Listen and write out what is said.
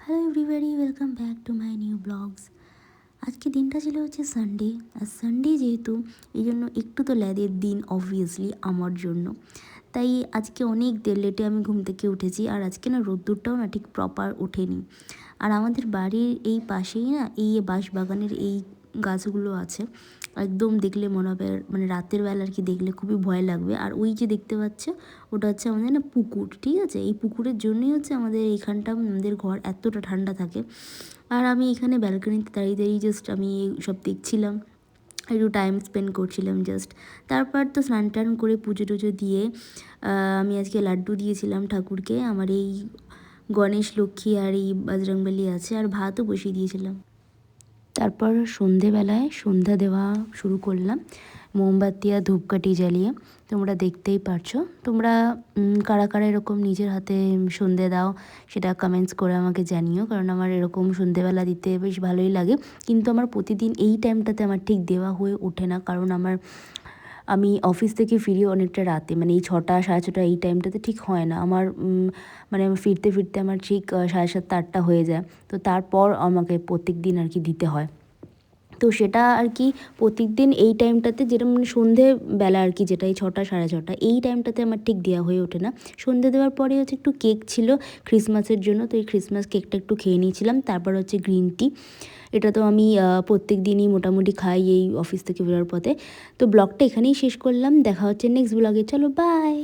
Hello everybody, welcome back to my new blogs. আজকে দিনটা ছিল সানডে। আর সানডে যেহেতু, এই জন্য একটু তো ল্যাদের দিন অবভিয়াসলি আমার জন্য। তাই আজকে অনেক দেড় লেটে আমি ঘুম থেকে উঠেছি। আর আজকে না রোদ্দুরটাও না ঠিক প্রপার ওঠেনি। আর আমাদের বাড়ির এই পাশেই না এই বাঁশবাগানের এই গাছগুলো আছে। একদম দেখলে মনে হবে মানে রাতের বেলা আর কি দেখলে খুবই ভয় লাগবে। আর ওই যে দেখতে পাচ্ছে ওটা হচ্ছে আমাদের না পুকুর, ঠিক আছে? এই পুকুরের জন্যই আমাদের এইখানটা আমাদের ঘর এতটা ঠান্ডা থাকে। আর আমি এখানে ব্যালকনিতে দাঁড়িয়ে দাঁড়িয়ে জাস্ট আমি সব দেখছিলাম, একটু টাইম স্পেন্ড করছিলাম জাস্ট। তারপর তো স্নান টান করে পুজো টুজো দিয়ে আমি আজকে লাড্ডু দিয়েছিলাম ঠাকুরকে। আমার এই গণেশ, লক্ষ্মী আর এই বজরংবলী আছে, আর ভাতও বসিয়ে দিয়েছিলাম। তারপর সন্ধেবেলায় সন্ধ্যা দেওয়া শুরু করলাম মোমবাতি আর ধূপকাঠি জ্বালিয়ে। তোমরা দেখতেই পারছো। তোমরা কারা কারা এরকম নিজের হাতে সন্ধে দাও সেটা কমেন্টস করে আমাকে জানিও, কারণ আমার এরকম সন্ধেবেলা দিতে বেশ ভালোই লাগে। কিন্তু আমার প্রতিদিন এই টাইমটাতে আমার ঠিক দেওয়া হয়ে ওঠে না, কারণ আমি অফিস থেকে ফিরি অনেকটা রাতে, মানে এই 6টা 6:30 এই টাইমটাতে ঠিক হয় না আমার। মানে আমি ফিরতে ফিরতে আমার ঠিক 7:30 8টা হয়ে যায়। তো তারপর আমাকে প্রত্যেক দিন আর কি দিতে হয়। তো সেটা আর কি প্রত্যেকদিন এই টাইমটাতে, যেটা মানে সন্ধেবেলা আর কি, যেটা এই 6টা 6:30 এই টাইমটাতে আমার ঠিক দেওয়া হয়ে ওঠে না। সন্ধে দেওয়ার পরে একটু কেক ছিল ক্রিসমাসের জন্য, তো এই ক্রিসমাস কেকটা একটু খেয়ে নিয়েছিলাম। তারপর গ্রিন টি, এটা তো আমি প্রত্যেক দিনই মোটামুটি খাই এই অফিস থেকে বেরোর পথে। তো ব্লগটা এখানেই শেষ করলাম, দেখা হচ্ছে নেক্সট ব্লগে। চলো বাই।